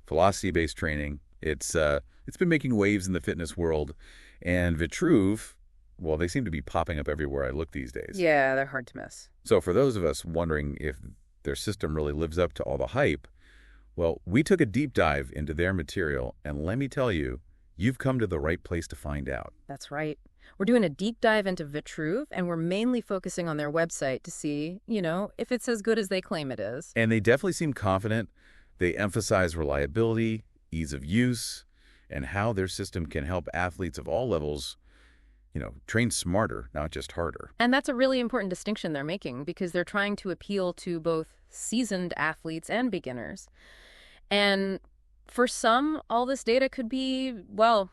velocity-based training. It's been making waves in the fitness world. And Vitruve, well, they seem to be popping up everywhere I look these days. Yeah, they're hard to miss. So for those of us wondering if their system really lives up to all the hype, well, we took a deep dive into their material, and let me tell you, you've come to the right place to find out. That's right. We're doing a deep dive into Vitruve, and we're mainly focusing on their website to see, if it's as good as they claim it is. And they definitely seem confident. They emphasize reliability, ease of use, and how their system can help athletes of all levels, train smarter, not just harder. And that's a really important distinction they're making because they're trying to appeal to both seasoned athletes and beginners. And for some, all this data could be, well,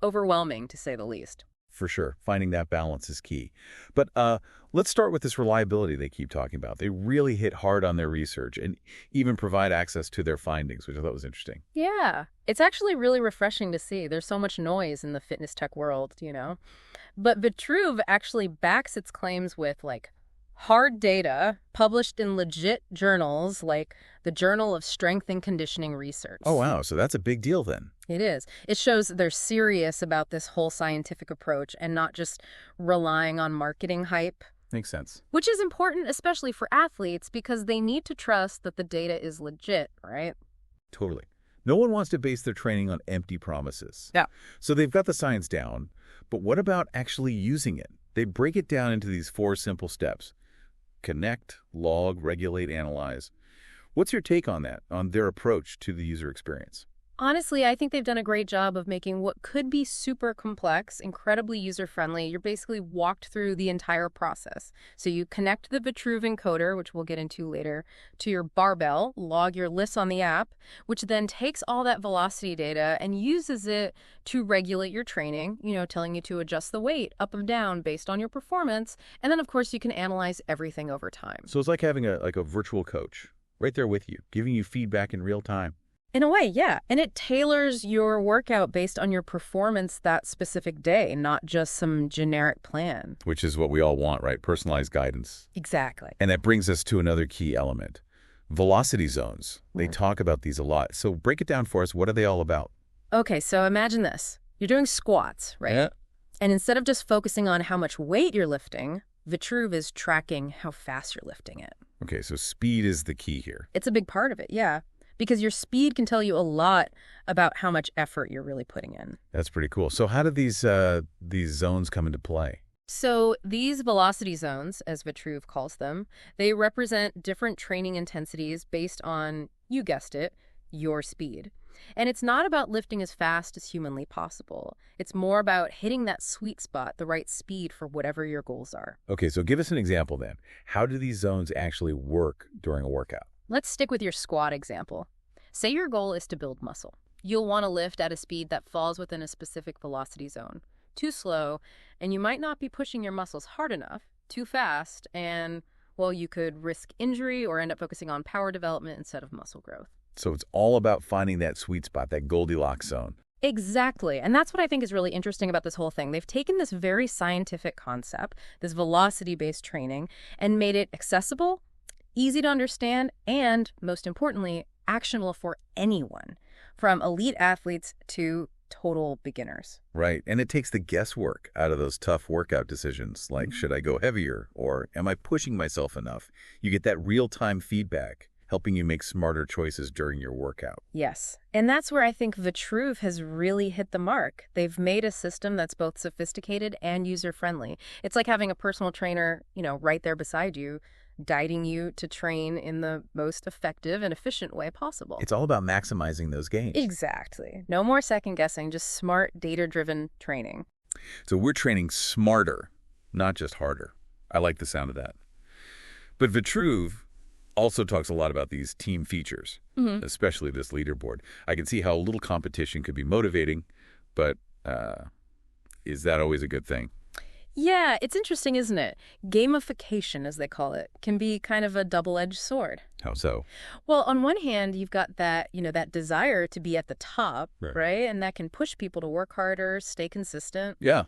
overwhelming, to say the least. For sure. Finding that balance is key. But let's start with this reliability they keep talking about. They really hit hard on their research and even provide access to their findings, which I thought was interesting. Yeah, it's actually really refreshing to see. There's so much noise in the fitness tech world, But Vitruve actually backs its claims with, hard data published in legit journals like the Journal of Strength and Conditioning Research. Oh, wow. So that's a big deal then. It is. It shows that they're serious about this whole scientific approach and not just relying on marketing hype. Makes sense. Which is important, especially for athletes, because they need to trust that the data is legit, right? Totally. No one wants to base their training on empty promises. Yeah. So they've got the science down, but what about actually using it? They break it down into these 4 simple steps. Connect, log, regulate, analyze. What's your take on that, on their approach to the user experience? Honestly, I think they've done a great job of making what could be super complex, incredibly user-friendly. You're basically walked through the entire process. So you connect the Vitruve encoder, which we'll get into later, to your barbell, log your lifts on the app, which then takes all that velocity data and uses it to regulate your training, telling you to adjust the weight up or down based on your performance. And then, of course, you can analyze everything over time. So it's like having a virtual coach right there with you, giving you feedback in real time. In a way, yeah. And it tailors your workout based on your performance that specific day, not just some generic plan. Which is what we all want, right? Personalized guidance. Exactly. And that brings us to another key element. Velocity zones. They talk about these a lot. So break it down for us. What are they all about? Okay, so imagine this. You're doing squats, right? Yeah. And instead of just focusing on how much weight you're lifting, Vitruve is tracking how fast you're lifting it. Okay, so speed is the key here. It's a big part of it, yeah. Because your speed can tell you a lot about how much effort you're really putting in. That's pretty cool. So how do these zones come into play? So these velocity zones, as Vitruve calls them, they represent different training intensities based on, you guessed it, your speed. And it's not about lifting as fast as humanly possible. It's more about hitting that sweet spot, the right speed for whatever your goals are. Okay, so give us an example then. How do these zones actually work during a workout? Let's stick with your squat example. Say your goal is to build muscle. You'll want to lift at a speed that falls within a specific velocity zone. Too slow, and you might not be pushing your muscles hard enough. Too fast, and, well, you could risk injury or end up focusing on power development instead of muscle growth. So it's all about finding that sweet spot, that Goldilocks zone. Exactly. And that's what I think is really interesting about this whole thing. They've taken this very scientific concept, this velocity-based training, and made it accessible, easy to understand, and, most importantly, actionable for anyone, from elite athletes to total beginners. Right. And it takes the guesswork out of those tough workout decisions, like should I go heavier or am I pushing myself enough? You get that real-time feedback, helping you make smarter choices during your workout. Yes. And that's where I think Vitruve has really hit the mark. They've made a system that's both sophisticated and user-friendly. It's like having a personal trainer, right there beside you, guiding you to train in the most effective and efficient way possible. It's all about maximizing those gains. Exactly. No more second guessing, just smart, data-driven training. So we're training smarter, not just harder. I like the sound of that. But Vitruve also talks a lot about these team features, especially this leaderboard. I can see how a little competition could be motivating, but is that always a good thing? Yeah, it's interesting, isn't it? Gamification, as they call it, can be kind of a double-edged sword. How so? Well, on one hand, you've got that, that desire to be at the top, Right. right? And that can push people to work harder, stay consistent. Yeah,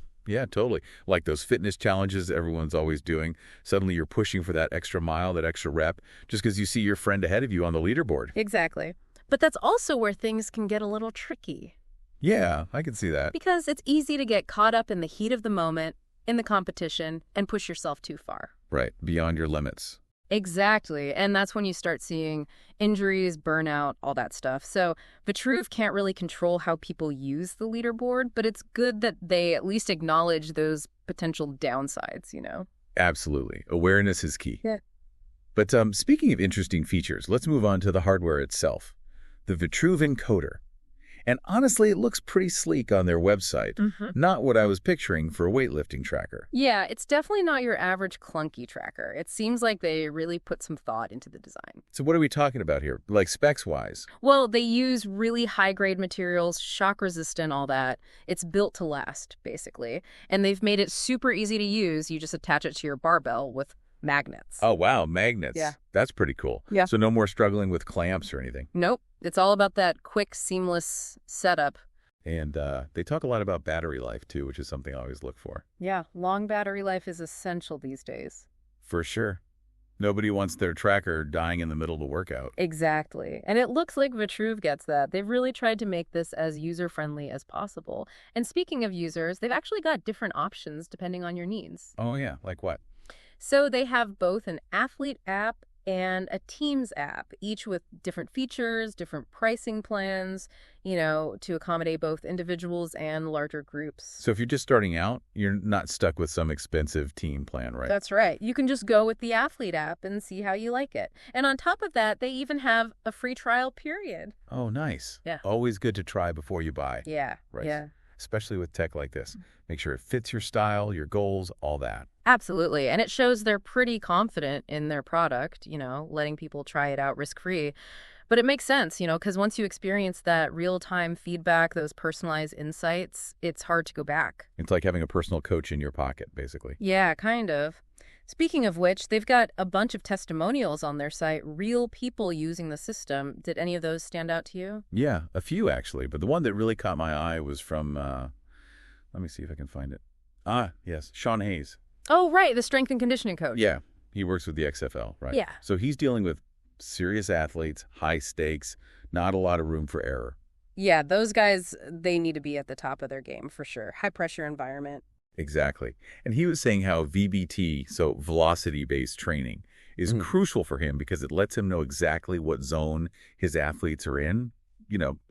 totally. Like those fitness challenges everyone's always doing. Suddenly you're pushing for that extra mile, that extra rep, just because you see your friend ahead of you on the leaderboard. Exactly. But that's also where things can get a little tricky. Yeah, I can see that. Because it's easy to get caught up in the heat of the moment, in the competition, and push yourself too far. Right, beyond your limits. Exactly. And that's when you start seeing injuries, burnout, all that stuff. So Vitruve can't really control how people use the leaderboard, but it's good that they at least acknowledge those potential downsides. Absolutely. Awareness is key. Yeah. But speaking of interesting features, let's move on to the hardware itself. The Vitruve encoder. And honestly, it looks pretty sleek on their website. Not what I was picturing for a weightlifting tracker. Yeah, it's definitely not your average clunky tracker. It seems like they really put some thought into the design. So what are we talking about here, like specs-wise? Well, they use really high-grade materials, shock-resistant, all that. It's built to last, basically. And they've made it super easy to use. You just attach it to your barbell with magnets. Oh, wow, magnets. Yeah. That's pretty cool. Yeah. So no more struggling with clamps or anything. Nope. It's all about that quick, seamless setup. And they talk a lot about battery life, too, which is something I always look for. Yeah, long battery life is essential these days. For sure. Nobody wants their tracker dying in the middle of the workout. Exactly. And it looks like Vitruve gets that. They've really tried to make this as user-friendly as possible. And speaking of users, they've actually got different options depending on your needs. Oh, yeah. Like what? So they have both an athlete app and a Teams app, each with different features, different pricing plans, to accommodate both individuals and larger groups. So if you're just starting out, you're not stuck with some expensive team plan, right? That's right. You can just go with the athlete app and see how you like it. And on top of that, they even have a free trial period. Oh, nice. Yeah. Always good to try before you buy. Yeah. Right. Yeah. Especially with tech like this. Make sure it fits your style, your goals, all that. Absolutely. And it shows they're pretty confident in their product, letting people try it out risk-free. But it makes sense, because once you experience that real-time feedback, those personalized insights, it's hard to go back. It's like having a personal coach in your pocket, basically. Yeah, kind of. Speaking of which, they've got a bunch of testimonials on their site, real people using the system. Did any of those stand out to you? Yeah, a few actually. But the one that really caught my eye was from, let me see if I can find it. Yes, Sean Hayes. Oh, right, the strength and conditioning coach. Yeah, he works with the XFL, right? Yeah. So he's dealing with serious athletes, high stakes, not a lot of room for error. Yeah, those guys, they need to be at the top of their game for sure. High pressure environment. Exactly. And he was saying how VBT, so velocity-based training, is crucial for him because it lets him know exactly what zone his athletes are in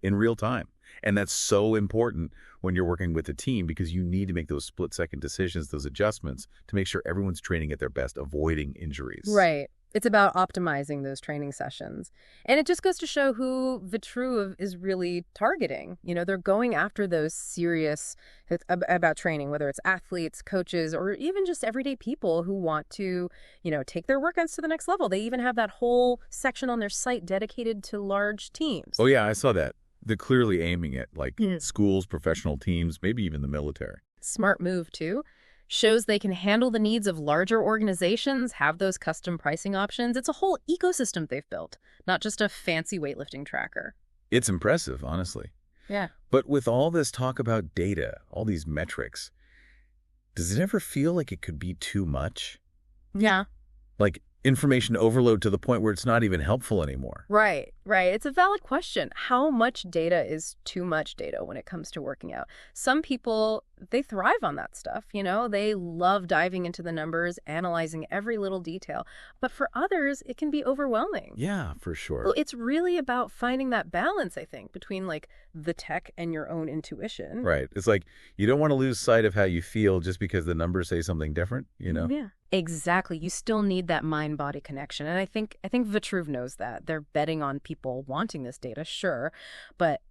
real time. And that's so important when you're working with a team because you need to make those split-second decisions, those adjustments, to make sure everyone's training at their best, avoiding injuries. Right. It's about optimizing those training sessions. And it just goes to show who Vitruve is really targeting. They're going after those serious about training, whether it's athletes, coaches, or even just everyday people who want to, take their workouts to the next level. They even have that whole section on their site dedicated to large teams. Oh, yeah, I saw that. They're clearly aiming at schools, professional teams, maybe even the military. Smart move, too. Shows they can handle the needs of larger organizations, have those custom pricing options. It's a whole ecosystem they've built, not just a fancy weightlifting tracker. It's impressive, honestly. Yeah. But with all this talk about data, all these metrics, does it ever feel like it could be too much? Yeah. Like information overload to the point where it's not even helpful anymore. Right. It's a valid question. How much data is too much data when it comes to working out? Some people, they thrive on that stuff, They love diving into the numbers, analyzing every little detail. But for others, it can be overwhelming. Yeah, for sure. Well, it's really about finding that balance, I think, between the tech and your own intuition. Right. It's like you don't want to lose sight of how you feel just because the numbers say something different, Yeah. Exactly. You still need that mind-body connection. And I think Vitruve knows that. They're betting on people wanting this data, sure. But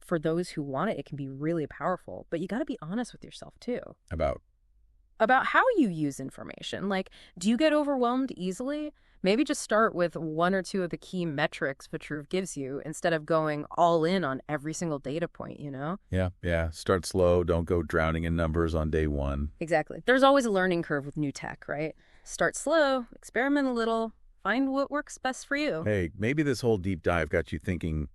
for those who want it, it can be really powerful. But you got to be honest with yourself, too. About How you use information. Do you get overwhelmed easily? Maybe just start with one or two of the key metrics Vitruve gives you instead of going all in on every single data point, Yeah. Start slow. Don't go drowning in numbers on day one. Exactly. There's always a learning curve with new tech, right? Start slow, experiment a little, find what works best for you. Hey, maybe this whole deep dive got you thinking,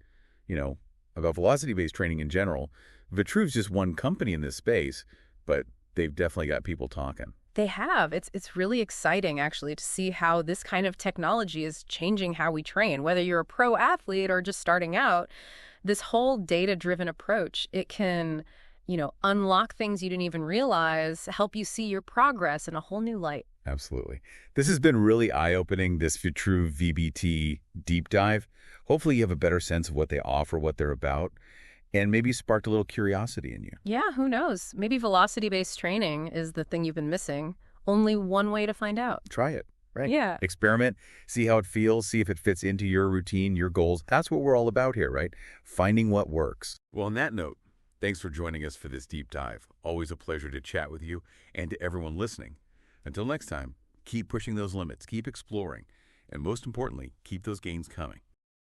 about velocity-based training in general. Vitruve's just one company in this space, but they've definitely got people talking. They have. It's really exciting, actually, to see how this kind of technology is changing how we train. Whether you're a pro athlete or just starting out, this whole data-driven approach, it can, unlock things you didn't even realize, help you see your progress in a whole new light. Absolutely. This has been really eye-opening, this Vitruve VBT deep dive. Hopefully you have a better sense of what they offer, what they're about, and maybe sparked a little curiosity in you. Yeah, who knows? Maybe velocity-based training is the thing you've been missing. Only one way to find out. Try it. Right. Yeah. Experiment, see how it feels, see if it fits into your routine, your goals. That's what we're all about here, right? Finding what works. Well, on that note, thanks for joining us for this deep dive. Always a pleasure to chat with you and to everyone listening. Until next time, keep pushing those limits, keep exploring, and most importantly, keep those gains coming.